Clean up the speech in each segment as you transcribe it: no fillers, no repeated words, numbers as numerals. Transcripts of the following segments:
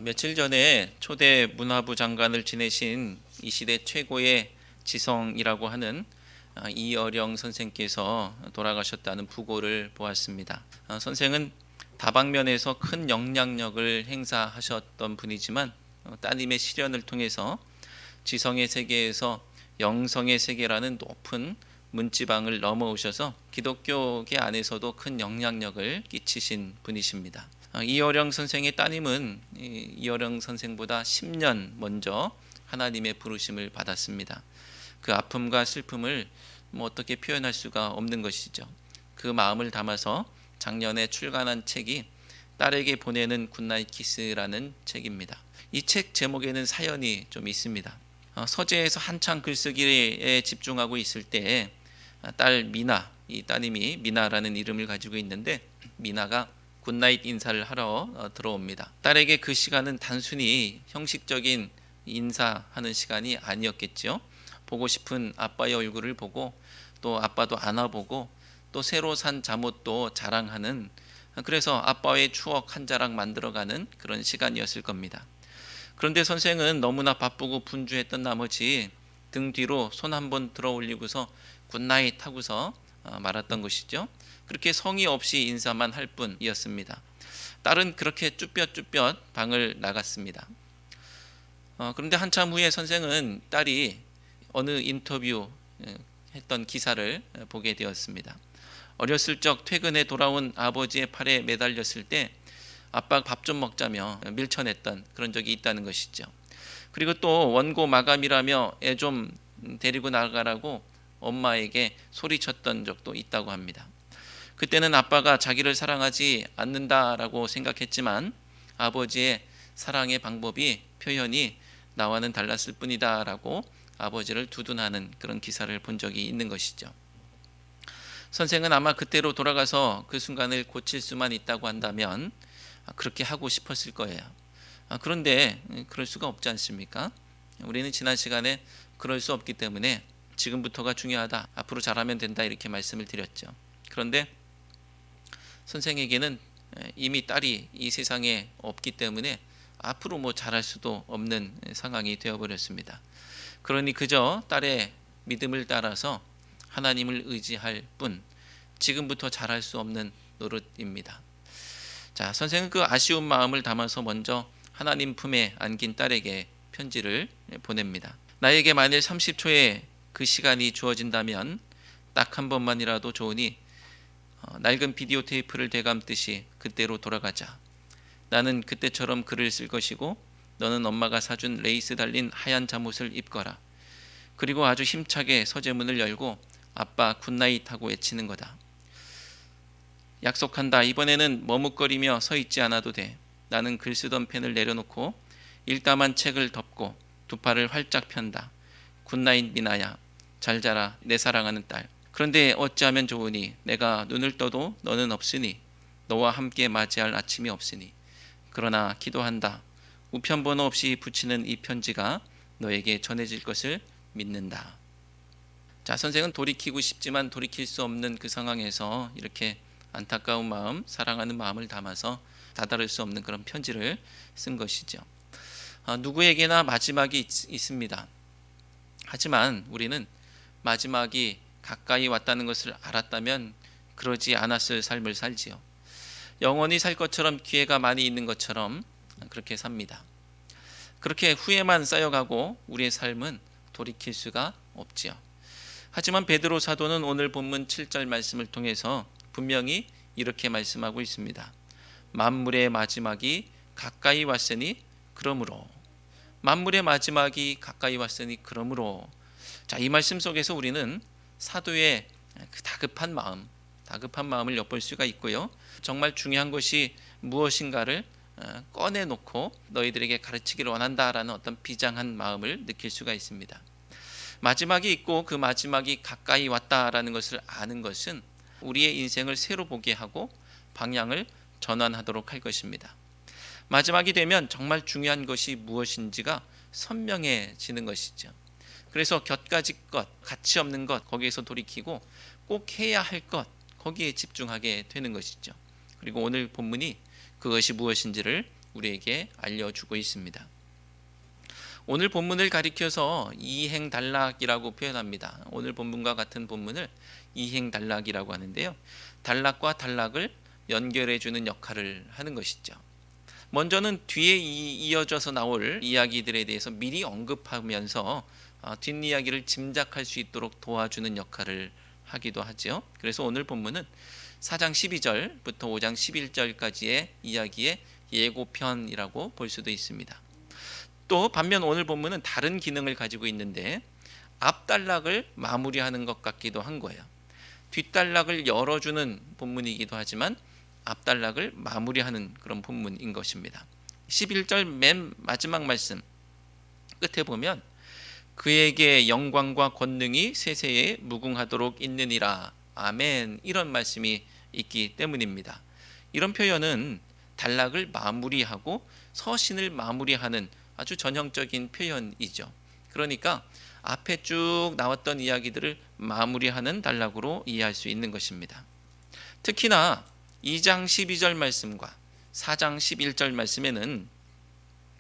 며칠 전에 초대 문화부 장관을 지내신 이 시대 최고의 지성이라고 하는 이어령 선생께서 돌아가셨다는 부고를 보았습니다. 선생은 다방면에서 큰 영향력을 행사하셨던 분이지만 따님의 실현을 통해서 지성의 세계에서 영성의 세계라는 높은 문지방을 넘어오셔서 기독교계 안에서도 큰 영향력을 끼치신 분이십니다. 이어령 선생의 따님은 이어령 선생보다 10년 먼저 하나님의 부르심을 받았습니다. 그 아픔과 슬픔을 어떻게 표현할 수가 없는 것이죠. 그 마음을 담아서 작년에 출간한 책이 딸에게 보내는 굿나잇 키스라는 책입니다. 이 책 제목에는 사연이 좀 있습니다. 서재에서 한창 글쓰기에 집중하고 있을 때 딸 미나, 이 따님이 미나라는 이름을 가지고 있는데 미나가 굿나잇 인사를 하러 들어옵니다. 딸에게 그 시간은 단순히 형식적인 인사하는 시간이 아니었겠죠. 보고 싶은 아빠의 얼굴을 보고 또 아빠도 안아보고 또 새로 산 잠옷도 자랑하는, 그래서 아빠의 추억 한 자락 만들어가는 그런 시간이었을 겁니다. 그런데 선생은 너무나 바쁘고 분주했던 나머지 등 뒤로 손 한번 들어 올리고서 굿나잇 하고서 말았던 것이죠. 그렇게 성의 없이 인사만 할 뿐이었습니다. 딸은 그렇게 쭈뼛쭈뼛 방을 나갔습니다. 그런데 한참 후에 선생은 딸이 어느 인터뷰 했던 기사를 보게 되었습니다. 어렸을 적 퇴근해 돌아온 아버지의 팔에 매달렸을 때 아빠 밥 좀 먹자며 밀쳐냈던 그런 적이 있다는 것이죠. 그리고 또 원고 마감이라며 애 좀 데리고 나가라고 엄마에게 소리쳤던 적도 있다고 합니다. 그때는 아빠가 자기를 사랑하지 않는다라고 생각했지만 아버지의 사랑의 방법이 표현이 나와는 달랐을 뿐이다라고 아버지를 두둔하는 그런 기사를 본 적이 있는 것이죠. 선생은 아마 그때로 돌아가서 그 순간을 고칠 수만 있다고 한다면 그렇게 하고 싶었을 거예요. 그런데 그럴 수가 없지 않습니까? 우리는 지난 시간에 그럴 수 없기 때문에 지금부터가 중요하다, 앞으로 잘하면 된다, 이렇게 말씀을 드렸죠. 그런데 선생에게는 이미 딸이 이 세상에 없기 때문에 앞으로 잘할 수도 없는 상황이 되어버렸습니다. 그러니 그저 딸의 믿음을 따라서 하나님을 의지할 뿐, 지금부터 잘할 수 없는 노릇입니다. 자, 선생은 그 아쉬운 마음을 담아서 먼저 하나님 품에 안긴 딸에게 편지를 보냅니다. 나에게 만일 30초의 그 시간이 주어진다면 딱 한 번만이라도 좋으니 낡은 비디오 테이프를 되감듯이 그때로 돌아가자. 나는 그때처럼 글을 쓸 것이고 너는 엄마가 사준 레이스 달린 하얀 잠옷을 입거라. 그리고 아주 힘차게 서재문을 열고 아빠 굿나잇 하고 외치는 거다. 약속한다. 이번에는 머뭇거리며 서 있지 않아도 돼. 나는 글 쓰던 펜을 내려놓고 일담한 책을 덮고 두 팔을 활짝 편다. 굿나잇 미나야. 잘 자라 내 사랑하는 딸. 그런데 어찌하면 좋으니 내가 눈을 떠도 너는 없으니 너와 함께 맞이할 아침이 없으니 그러나 기도한다. 우편번호 없이 붙이는 이 편지가 너에게 전해질 것을 믿는다. 자, 선생은 돌이키고 싶지만 돌이킬 수 없는 그 상황에서 이렇게 안타까운 마음, 사랑하는 마음을 담아서 다다를 수 없는 그런 편지를 쓴 것이죠. 누구에게나 마지막이 있습니다. 하지만 우리는 마지막이 가까이 왔다는 것을 알았다면 그러지 않았을 삶을 살지요. 영원히 살 것처럼 기회가 많이 있는 것처럼 그렇게 삽니다. 그렇게 후회만 쌓여가고 우리의 삶은 돌이킬 수가 없지요. 하지만 베드로 사도는 오늘 본문 7절 말씀을 통해서 분명히 이렇게 말씀하고 있습니다. 만물의 마지막이 가까이 왔으니 그러므로. 만물의 마지막이 가까이 왔으니 그러므로. 자, 이 말씀 속에서 우리는 사도의 그 다급한 마음을 엿볼 수가 있고요. 정말 중요한 것이 무엇인가를 꺼내놓고 너희들에게 가르치기를 원한다라는 어떤 비장한 마음을 느낄 수가 있습니다. 마지막이 있고 그 마지막이 가까이 왔다라는 것을 아는 것은 우리의 인생을 새로 보게 하고 방향을 전환하도록 할 것입니다. 마지막이 되면 정말 중요한 것이 무엇인지가 선명해지는 것이죠. 그래서 곁가지 것, 가치 없는 것 거기에서 돌이키고 꼭 해야 할 것 거기에 집중하게 되는 것이죠. 그리고 오늘 본문이 그것이 무엇인지를 우리에게 알려주고 있습니다. 오늘 본문을 가리켜서 이행단락이라고 표현합니다. 오늘 본문과 같은 본문을 이행단락이라고 하는데요. 단락과 단락을 연결해주는 역할을 하는 것이죠. 먼저는 뒤에 이어져서 나올 이야기들에 대해서 미리 언급하면서 뒷이야기를 짐작할 수 있도록 도와주는 역할을 하기도 하죠. 그래서 오늘 본문은 4장 12절부터 5장 11절까지의 이야기의 예고편이라고 볼 수도 있습니다. 또 반면 오늘 본문은 다른 기능을 가지고 있는데 앞단락을 마무리하는 것 같기도 한 거예요. 뒷단락을 열어주는 본문이기도 하지만 앞단락을 마무리하는 그런 본문인 것입니다. 11절 맨 마지막 말씀 끝에 보면 그에게 영광과 권능이 세세에 무궁하도록 있느니라 아멘 이런 말씀이 있기 때문입니다. 이런 표현은 단락을 마무리하고 서신을 마무리하는 아주 전형적인 표현이죠. 그러니까 앞에 쭉 나왔던 이야기들을 마무리하는 단락으로 이해할 수 있는 것입니다. 특히나 2장 12절 말씀과 4장 11절 말씀에는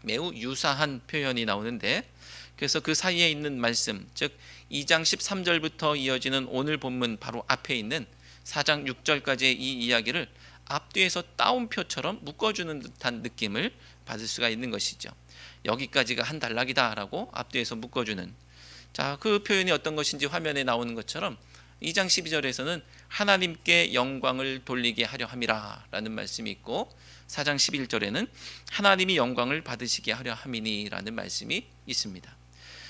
매우 유사한 표현이 나오는데 그래서 그 사이에 있는 말씀, 즉 2장 13절부터 이어지는 오늘 본문 바로 앞에 있는 4장 6절까지의 이 이야기를 앞뒤에서 따옴표처럼 묶어주는 듯한 느낌을 받을 수가 있는 것이죠. 여기까지가 한 단락이다라고 앞뒤에서 묶어주는, 자, 그 표현이 어떤 것인지 화면에 나오는 것처럼 2장 12절에서는 하나님께 영광을 돌리게 하려 함이라 라는 말씀이 있고 4장 11절에는 하나님이 영광을 받으시게 하려 함이니 라는 말씀이 있습니다.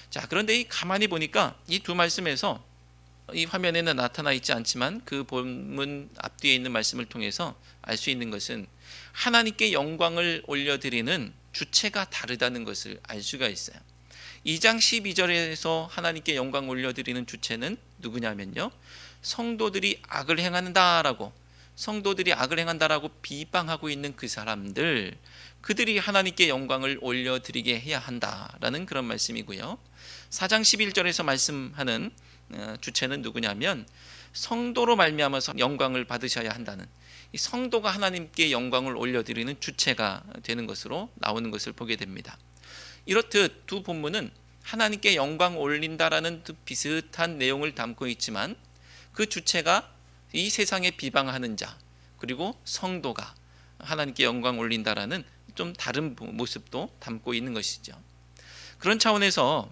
자, 그런데 가만히 보니까 이 두 말씀에서 이 화면에는 나타나 있지 않지만 그 본문 앞뒤에 있는 말씀을 통해서 알 수 있는 것은 하나님께 영광을 올려드리는 주체가 다르다는 것을 알 수가 있어요. 2장 12절에서 하나님께 영광 올려드리는 주체는 누구냐면요, 성도들이 악을 행한다라고 비방하고 있는 그 사람들, 그들이 하나님께 영광을 올려드리게 해야 한다라는 그런 말씀이고요. 4장 11절에서 말씀하는 주체는 누구냐면 성도로 말미암아서 영광을 받으셔야 한다는, 이 성도가 하나님께 영광을 올려드리는 주체가 되는 것으로 나오는 것을 보게 됩니다. 이렇듯 두 본문은 하나님께 영광 올린다라는 비슷한 내용을 담고 있지만 그 주체가 이 세상에 비방하는 자, 그리고 성도가 하나님께 영광 올린다라는 좀 다른 모습도 담고 있는 것이죠. 그런 차원에서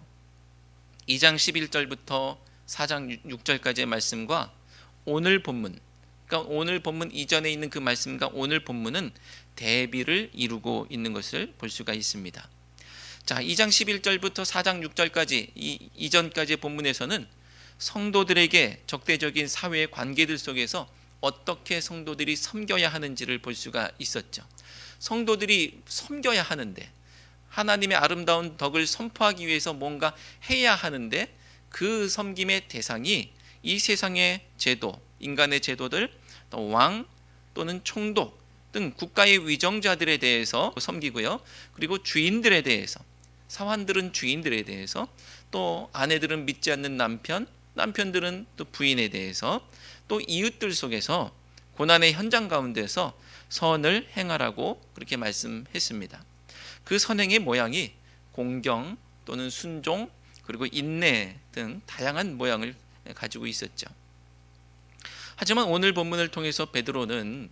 2장 11절부터 4장 6절까지의 말씀과 오늘 본문, 그러니까 오늘 본문 이전에 있는 그 말씀과 오늘 본문은 대비를 이루고 있는 것을 볼 수가 있습니다. 자, 2장 11절부터 4장 6절까지 이 이전까지의 본문에서는 성도들에게 적대적인 사회의 관계들 속에서 어떻게 성도들이 섬겨야 하는지를 볼 수가 있었죠. 성도들이 섬겨야 하는데, 하나님의 아름다운 덕을 선포하기 위해서 뭔가 해야 하는데 그 섬김의 대상이 이 세상의 제도, 인간의 제도들, 또 왕 또는 총독 등 국가의 위정자들에 대해서 섬기고요. 그리고 주인들에 대해서, 사환들은 주인들에 대해서, 또 아내들은 믿지 않는 남편들은 또 부인에 대해서, 또 이웃들 속에서 고난의 현장 가운데서 선을 행하라고 그렇게 말씀했습니다. 그 선행의 모양이 공경 또는 순종 그리고 인내 등 다양한 모양을 가지고 있었죠. 하지만 오늘 본문을 통해서 베드로는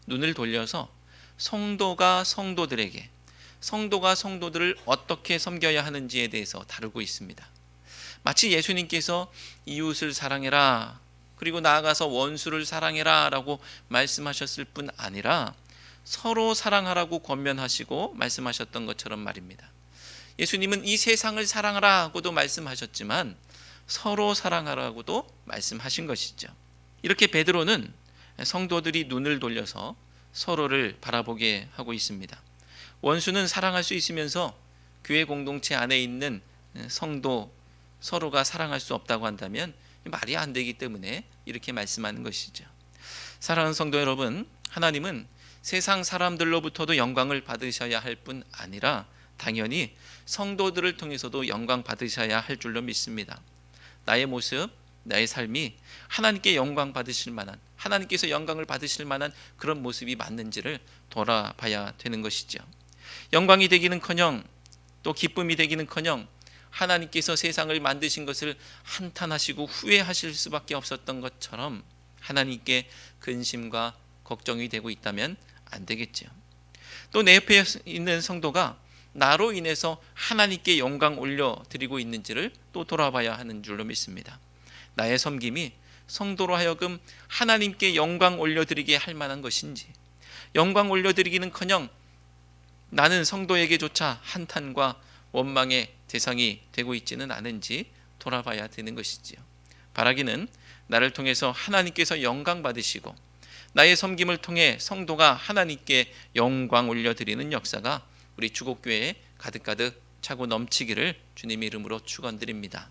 눈을 돌려서 성도가 성도들을 어떻게 섬겨야 하는지에 대해서 다루고 있습니다. 마치 예수님께서 이웃을 사랑해라, 그리고 나아가서 원수를 사랑해라 라고 말씀하셨을 뿐 아니라 서로 사랑하라고 권면하시고 말씀하셨던 것처럼 말입니다. 예수님은 이 세상을 사랑하라고도 말씀하셨지만 서로 사랑하라고도 말씀하신 것이죠. 이렇게 베드로는 성도들이 눈을 돌려서 서로를 바라보게 하고 있습니다. 원수는 사랑할 수 있으면서 교회 공동체 안에 있는 성도 서로가 사랑할 수 없다고 한다면 말이 안 되기 때문에 이렇게 말씀하는 것이죠. 사랑하는 성도 여러분, 하나님은 세상 사람들로부터도 영광을 받으셔야 할 뿐 아니라 당연히 성도들을 통해서도 영광 받으셔야 할 줄로 믿습니다. 나의 모습, 나의 삶이 하나님께 영광 받으실 만한, 하나님께서 영광을 받으실 만한 그런 모습이 맞는지를 돌아봐야 되는 것이죠. 영광이 되기는커녕 또 기쁨이 되기는커녕 하나님께서 세상을 만드신 것을 한탄하시고 후회하실 수밖에 없었던 것처럼 하나님께 근심과 걱정이 되고 있다면 안 되겠죠. 또 내 옆에 있는 성도가 나로 인해서 하나님께 영광 올려드리고 있는지를 또 돌아봐야 하는 줄로 믿습니다. 나의 섬김이 성도로 하여금 하나님께 영광 올려드리게 할 만한 것인지, 영광 올려드리기는커녕 나는 성도에게조차 한탄과 원망의 대상이 되고 있지는 않은지 돌아봐야 되는 것이지요. 바라기는 나를 통해서 하나님께서 영광 받으시고 나의 섬김을 통해 성도가 하나님께 영광 올려드리는 역사가 우리 주곡교회에 가득가득 차고 넘치기를 주님의 이름으로 축원드립니다.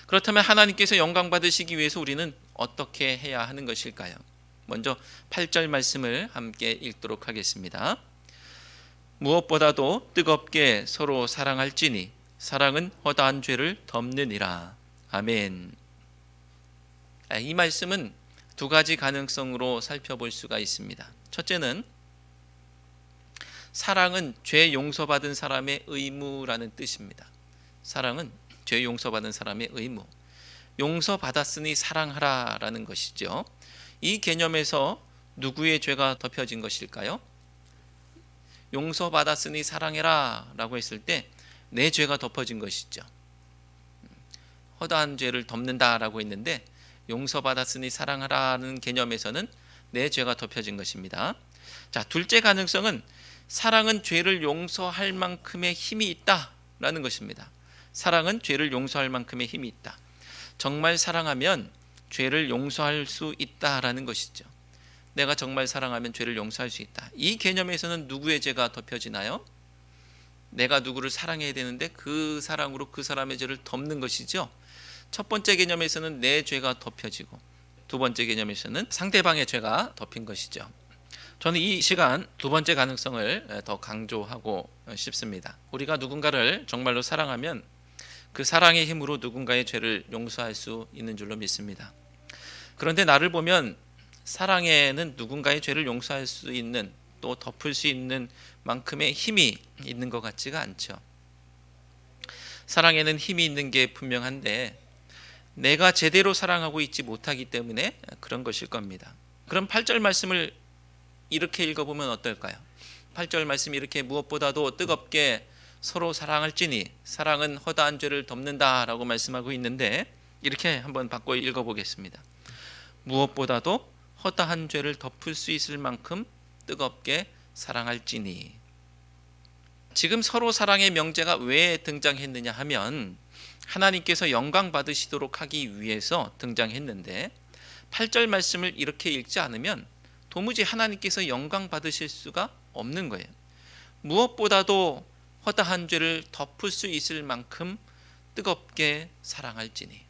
그렇다면 하나님께서 영광 받으시기 위해서 우리는 어떻게 해야 하는 것일까요? 먼저 8절 말씀을 함께 읽도록 하겠습니다. 무엇보다도 뜨겁게 서로 사랑할지니 사랑은 허다한 죄를 덮느니라. 아멘. 이 말씀은 두 가지 가능성으로 살펴볼 수가 있습니다. 첫째는 사랑은 죄 용서받은 사람의 의무라는 뜻입니다. 사랑은 죄 용서받은 사람의 의무. 용서받았으니 사랑하라라는 것이죠. 이 개념에서 누구의 죄가 덮여진 것일까요? 용서받았으니 사랑해라 라고 했을 때 내 죄가 덮어진 것이죠. 허다한 죄를 덮는다 라고 했는데 용서받았으니 사랑하라는 개념에서는 내 죄가 덮여진 것입니다. 자, 둘째 가능성은 사랑은 죄를 용서할 만큼의 힘이 있다라는 것입니다. 사랑은 죄를 용서할 만큼의 힘이 있다. 정말 사랑하면 죄를 용서할 수 있다라는 것이죠. 내가 정말 사랑하면 죄를 용서할 수 있다. 이 개념에서는 누구의 죄가 덮여지나요? 내가 누구를 사랑해야 되는데 그 사랑으로 그 사람의 죄를 덮는 것이죠. 첫 번째 개념에서는 내 죄가 덮여지고 두 번째 개념에서는 상대방의 죄가 덮인 것이죠. 저는 이 시간 두 번째 가능성을 더 강조하고 싶습니다. 우리가 누군가를 정말로 사랑하면 그 사랑의 힘으로 누군가의 죄를 용서할 수 있는 줄로 믿습니다. 그런데 나를 보면 사랑에는 누군가의 죄를 용서할 수 있는 또 덮을 수 있는 만큼의 힘이 있는 것 같지가 않죠. 사랑에는 힘이 있는 게 분명한데 내가 제대로 사랑하고 있지 못하기 때문에 그런 것일 겁니다. 그럼 8절 말씀을 이렇게 읽어보면 어떨까요? 8절 말씀이 이렇게 무엇보다도 뜨겁게 서로 사랑할지니 사랑은 허다한 죄를 덮는다라고 말씀하고 있는데 이렇게 한번 바꿔 읽어보겠습니다. 무엇보다도 허다한 죄를 덮을 수 있을 만큼 뜨겁게 사랑할지니. 지금 서로 사랑의 명제가 왜 등장했느냐 하면 하나님께서 영광 받으시도록 하기 위해서 등장했는데 8절 말씀을 이렇게 읽지 않으면 도무지 하나님께서 영광 받으실 수가 없는 거예요. 무엇보다도 허다한 죄를 덮을 수 있을 만큼 뜨겁게 사랑할지니.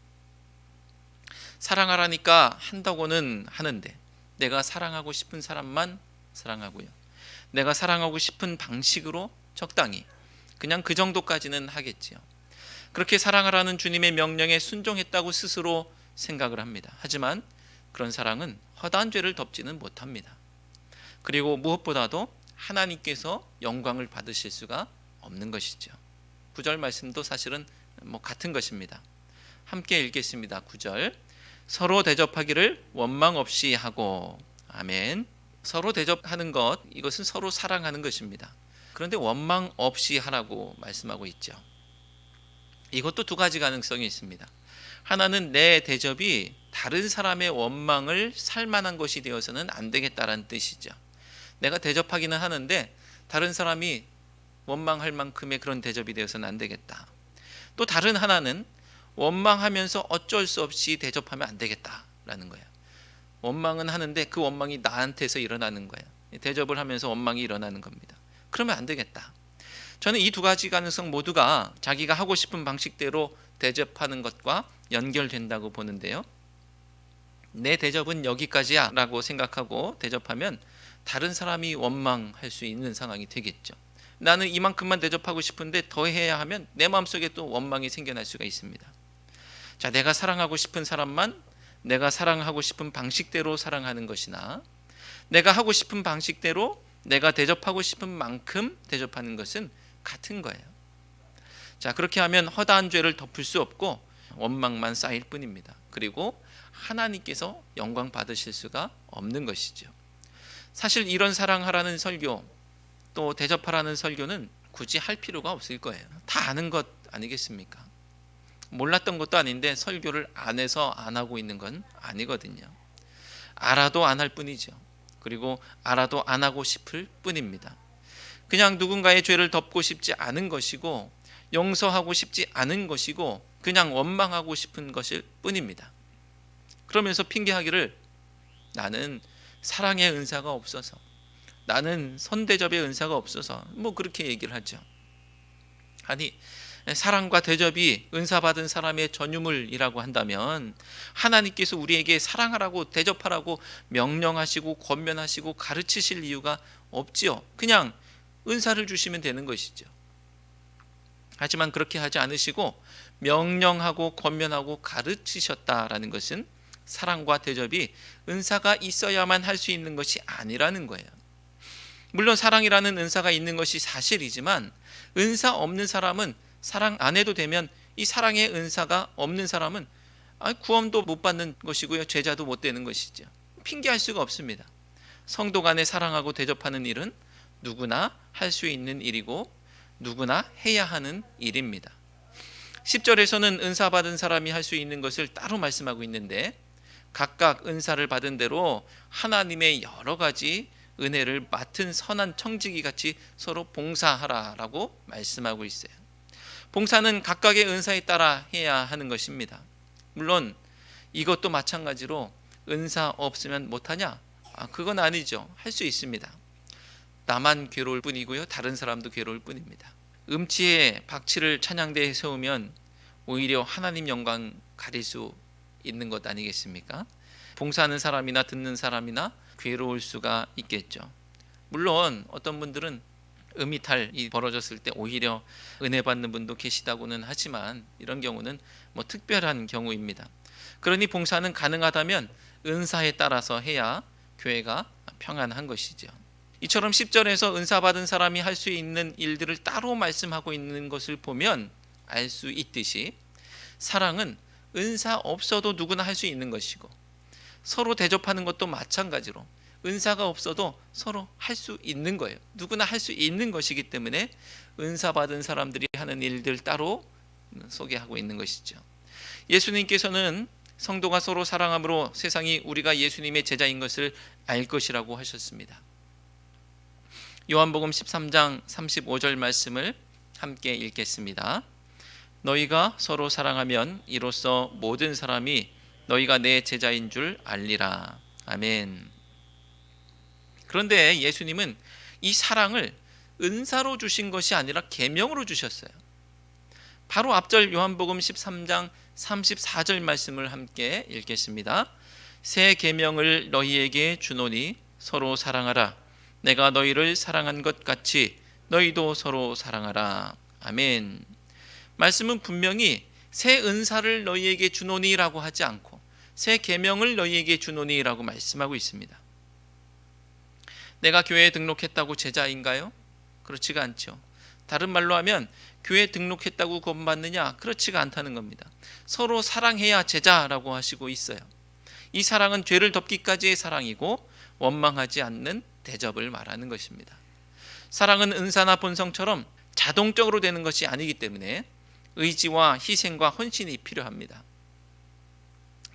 사랑하라니까 한다고는 하는데 내가 사랑하고 싶은 사람만 사랑하고요. 내가 사랑하고 싶은 방식으로 적당히 그냥 그 정도까지는 하겠지요. 그렇게 사랑하라는 주님의 명령에 순종했다고 스스로 생각을 합니다. 하지만 그런 사랑은 허다한 죄를 덮지는 못합니다. 그리고 무엇보다도 하나님께서 영광을 받으실 수가 없는 것이죠. 9절 말씀도 사실은 같은 것입니다. 함께 읽겠습니다. 9절. 서로 대접하기를 원망 없이 하고. 아멘. 서로 대접하는 것, 이것은 서로 사랑하는 것입니다. 그런데 원망 없이 하라고 말씀하고 있죠. 이것도 두 가지 가능성이 있습니다. 하나는 내 대접이 다른 사람의 원망을 살 만한 것이 되어서는 안 되겠다라는 뜻이죠. 내가 대접하기는 하는데 다른 사람이 원망할 만큼의 그런 대접이 되어서는 안 되겠다. 또 다른 하나는 원망하면서 어쩔 수 없이 대접하면 안 되겠다라는 거예요. 원망은 하는데 그 원망이 나한테서 일어나는 거예요. 대접을 하면서 원망이 일어나는 겁니다. 그러면 안 되겠다. 저는 이 두 가지 가능성 모두가 자기가 하고 싶은 방식대로 대접하는 것과 연결된다고 보는데요. 내 대접은 여기까지야 라고 생각하고 대접하면 다른 사람이 원망할 수 있는 상황이 되겠죠. 나는 이만큼만 대접하고 싶은데 더 해야 하면 내 마음속에 또 원망이 생겨날 수가 있습니다. 자, 내가 사랑하고 싶은 사람만 내가 사랑하고 싶은 방식대로 사랑하는 것이나 내가 하고 싶은 방식대로 내가 대접하고 싶은 만큼 대접하는 것은 같은 거예요. 자, 그렇게 하면 허다한 죄를 덮을 수 없고 원망만 쌓일 뿐입니다. 그리고 하나님께서 영광 받으실 수가 없는 것이죠. 사실 이런 사랑하라는 설교, 또 대접하라는 설교는 굳이 할 필요가 없을 거예요. 다 아는 것 아니겠습니까? 몰랐던 것도 아닌데 설교를 안 해서 안 하고 있는 건 아니거든요. 알아도 안 할 뿐이죠. 그리고 알아도 안 하고 싶을 뿐입니다. 그냥 누군가의 죄를 덮고 싶지 않은 것이고 용서하고 싶지 않은 것이고 그냥 원망하고 싶은 것일 뿐입니다. 그러면서 핑계하기를 나는 사랑의 은사가 없어서, 나는 선대접의 은사가 없어서, 그렇게 얘기를 하죠. 아니, 사랑과 대접이 은사 받은 사람의 전유물이라고 한다면 하나님께서 우리에게 사랑하라고 대접하라고 명령하시고 권면하시고 가르치실 이유가 없지요. 그냥 은사를 주시면 되는 것이죠. 하지만 그렇게 하지 않으시고 명령하고 권면하고 가르치셨다라는 것은 사랑과 대접이 은사가 있어야만 할 수 있는 것이 아니라는 거예요. 물론 사랑이라는 은사가 있는 것이 사실이지만 은사 없는 사람은 사랑 안 해도 되면 이 사랑의 은사가 없는 사람은 구원도 못 받는 것이고요, 제자도 못 되는 것이죠. 핑계할 수가 없습니다. 성도 간에 사랑하고 대접하는 일은 누구나 할 수 있는 일이고 누구나 해야 하는 일입니다. 10절에서는 은사 받은 사람이 할 수 있는 것을 따로 말씀하고 있는데 각각 은사를 받은 대로 하나님의 여러 가지 은혜를 맡은 선한 청지기 같이 서로 봉사하라라고 말씀하고 있어요. 봉사는 각각의 은사에 따라 해야 하는 것입니다. 물론 이것도 마찬가지로 은사 없으면 못하냐? 그건 아니죠. 할 수 있습니다. 나만 괴로울 뿐이고요, 다른 사람도 괴로울 뿐입니다. 음치에 박치를 찬양대에 세우면 오히려 하나님 영광 가릴 수 있는 것 아니겠습니까? 봉사하는 사람이나 듣는 사람이나 괴로울 수가 있겠죠. 물론 어떤 분들은 음이탈이 벌어졌을 때 오히려 은혜 받는 분도 계시다고는 하지만 이런 경우는 특별한 경우입니다. 그러니 봉사는 가능하다면 은사에 따라서 해야 교회가 평안한 것이죠. 이처럼 10절에서 은사 받은 사람이 할 수 있는 일들을 따로 말씀하고 있는 것을 보면 알 수 있듯이 사랑은 은사 없어도 누구나 할 수 있는 것이고 서로 대접하는 것도 마찬가지로 은사가 없어도 서로 할 수 있는 거예요. 누구나 할 수 있는 것이기 때문에 은사 받은 사람들이 하는 일들 따로 소개하고 있는 것이죠. 예수님께서는 성도가 서로 사랑함으로 세상이 우리가 예수님의 제자인 것을 알 것이라고 하셨습니다. 요한복음 13장 35절 말씀을 함께 읽겠습니다. 너희가 서로 사랑하면 이로써 모든 사람이 너희가 내 제자인 줄 알리라. 아멘. 그런데 예수님은 이 사랑을 은사로 주신 것이 아니라 계명으로 주셨어요. 바로 앞절 요한복음 13장 34절 말씀을 함께 읽겠습니다. 새 계명을 너희에게 주노니 서로 사랑하라. 내가 너희를 사랑한 것 같이 너희도 서로 사랑하라. 아멘. 말씀은 분명히 새 은사를 너희에게 주노니라고 하지 않고 새 계명을 너희에게 주노니라고 말씀하고 있습니다. 내가 교회에 등록했다고 제자인가요? 그렇지가 않죠. 다른 말로 하면 교회에 등록했다고 구원받느냐? 그렇지가 않다는 겁니다. 서로 사랑해야 제자라고 하시고 있어요. 이 사랑은 죄를 덮기까지의 사랑이고 원망하지 않는 대접을 말하는 것입니다. 사랑은 은사나 본성처럼 자동적으로 되는 것이 아니기 때문에 의지와 희생과 헌신이 필요합니다.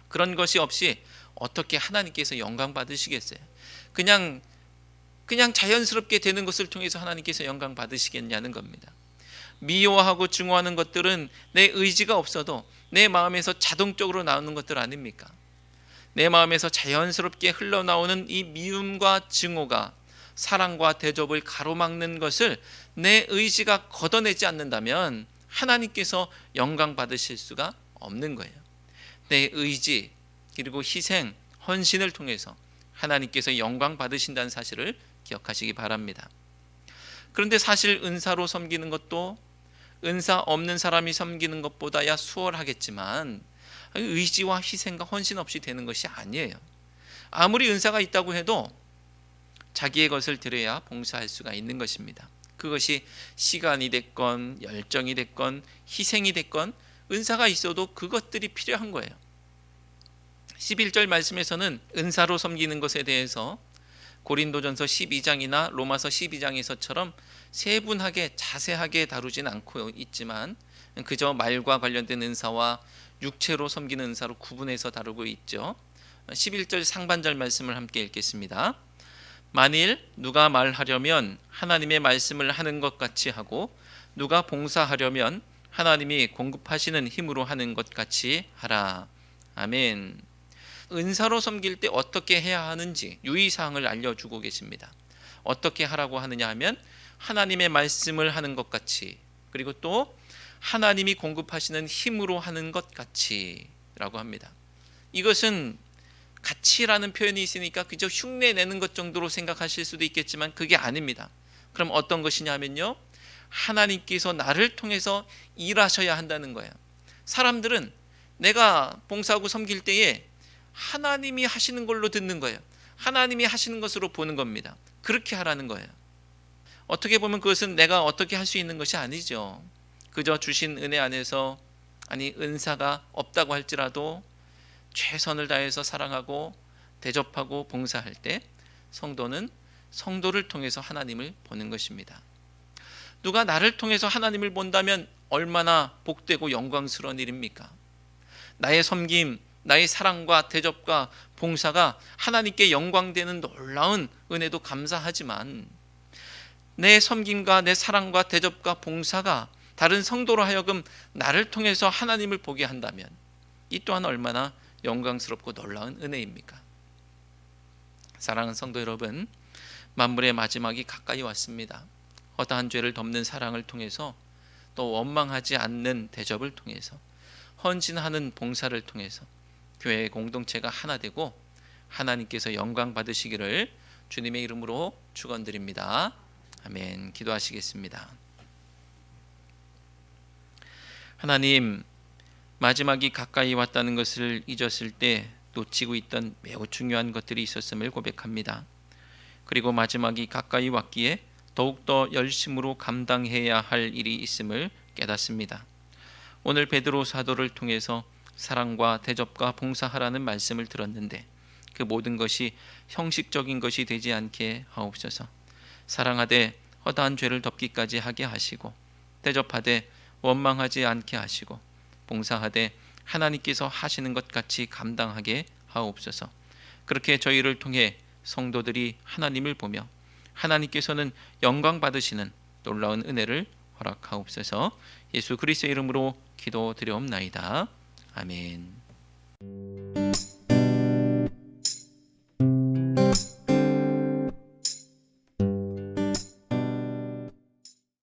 그런 것이 없이 어떻게 하나님께서 영광 받으시겠어요? 그냥 자연스럽게 되는 것을 통해서 하나님께서 영광 받으시겠냐는 겁니다. 미워하고 증오하는 것들은 내 의지가 없어도 내 마음에서 자동적으로 나오는 것들 아닙니까? 내 마음에서 자연스럽게 흘러나오는 이 미움과 증오가 사랑과 대접을 가로막는 것을 내 의지가 걷어내지 않는다면 하나님께서 영광 받으실 수가 없는 거예요. 내 의지 그리고 희생, 헌신을 통해서 하나님께서 영광 받으신다는 사실을 기억하시기 바랍니다. 그런데 사실 은사로 섬기는 것도 은사 없는 사람이 섬기는 것보다야 수월하겠지만 의지와 희생과 헌신 없이 되는 것이 아니에요. 아무리 은사가 있다고 해도 자기의 것을 드려야 봉사할 수가 있는 것입니다. 그것이 시간이 됐건 열정이 됐건 희생이 됐건 은사가 있어도 그것들이 필요한 거예요. 11절 말씀에서는 은사로 섬기는 것에 대해서 고린도전서 12장이나 로마서 12장에서처럼 세분하게 자세하게 다루진 않고 있지만 그저 말과 관련된 은사와 육체로 섬기는 은사로 구분해서 다루고 있죠. 11절 상반절 말씀을 함께 읽겠습니다. 만일 누가 말하려면 하나님의 말씀을 하는 것 같이 하고 누가 봉사하려면 하나님이 공급하시는 힘으로 하는 것 같이 하라. 아멘. 은사로 섬길 때 어떻게 해야 하는지 유의사항을 알려주고 계십니다. 어떻게 하라고 하느냐 하면 하나님의 말씀을 하는 것 같이, 그리고 또 하나님이 공급하시는 힘으로 하는 것 같이 라고 합니다. 이것은 같이라는 표현이 있으니까 그저 흉내 내는 것 정도로 생각하실 수도 있겠지만 그게 아닙니다. 그럼 어떤 것이냐면요, 하나님께서 나를 통해서 일하셔야 한다는 거예요. 사람들은 내가 봉사하고 섬길 때에 하나님이 하시는 걸로 듣는 거예요. 하나님이 하시는 것으로 보는 겁니다. 그렇게 하라는 거예요. 어떻게 보면 그것은 내가 어떻게 할 수 있는 것이 아니죠. 그저 주신 은혜 안에서, 아니 은사가 없다고 할지라도 최선을 다해서 사랑하고 대접하고 봉사할 때 성도는 성도를 통해서 하나님을 보는 것입니다. 누가 나를 통해서 하나님을 본다면 얼마나 복되고 영광스러운 일입니까? 나의 섬김, 나의 사랑과 대접과 봉사가 하나님께 영광되는 놀라운 은혜도 감사하지만 내 섬김과 내 사랑과 대접과 봉사가 다른 성도로 하여금 나를 통해서 하나님을 보게 한다면 이 또한 얼마나 영광스럽고 놀라운 은혜입니까? 사랑하는 성도 여러분, 만물의 마지막이 가까이 왔습니다. 허다한 죄를 덮는 사랑을 통해서, 또 원망하지 않는 대접을 통해서, 헌신하는 봉사를 통해서 교회의 공동체가 하나 되고 하나님께서 영광 받으시기를 주님의 이름으로 축원드립니다. 아멘. 기도하시겠습니다. 하나님, 마지막이 가까이 왔다는 것을 잊었을 때 놓치고 있던 매우 중요한 것들이 있었음을 고백합니다. 그리고 마지막이 가까이 왔기에 더욱더 열심으로 감당해야 할 일이 있음을 깨닫습니다. 오늘 베드로 사도를 통해서 사랑과 대접과 봉사하라는 말씀을 들었는데 그 모든 것이 형식적인 것이 되지 않게 하옵소서. 사랑하되 허다한 죄를 덮기까지 하게 하시고, 대접하되 원망하지 않게 하시고, 봉사하되 하나님께서 하시는 것 같이 감당하게 하옵소서. 그렇게 저희를 통해 성도들이 하나님을 보며 하나님께서는 영광 받으시는 놀라운 은혜를 허락하옵소서. 예수 그리스도의 이름으로 기도드려옵나이다. 아멘.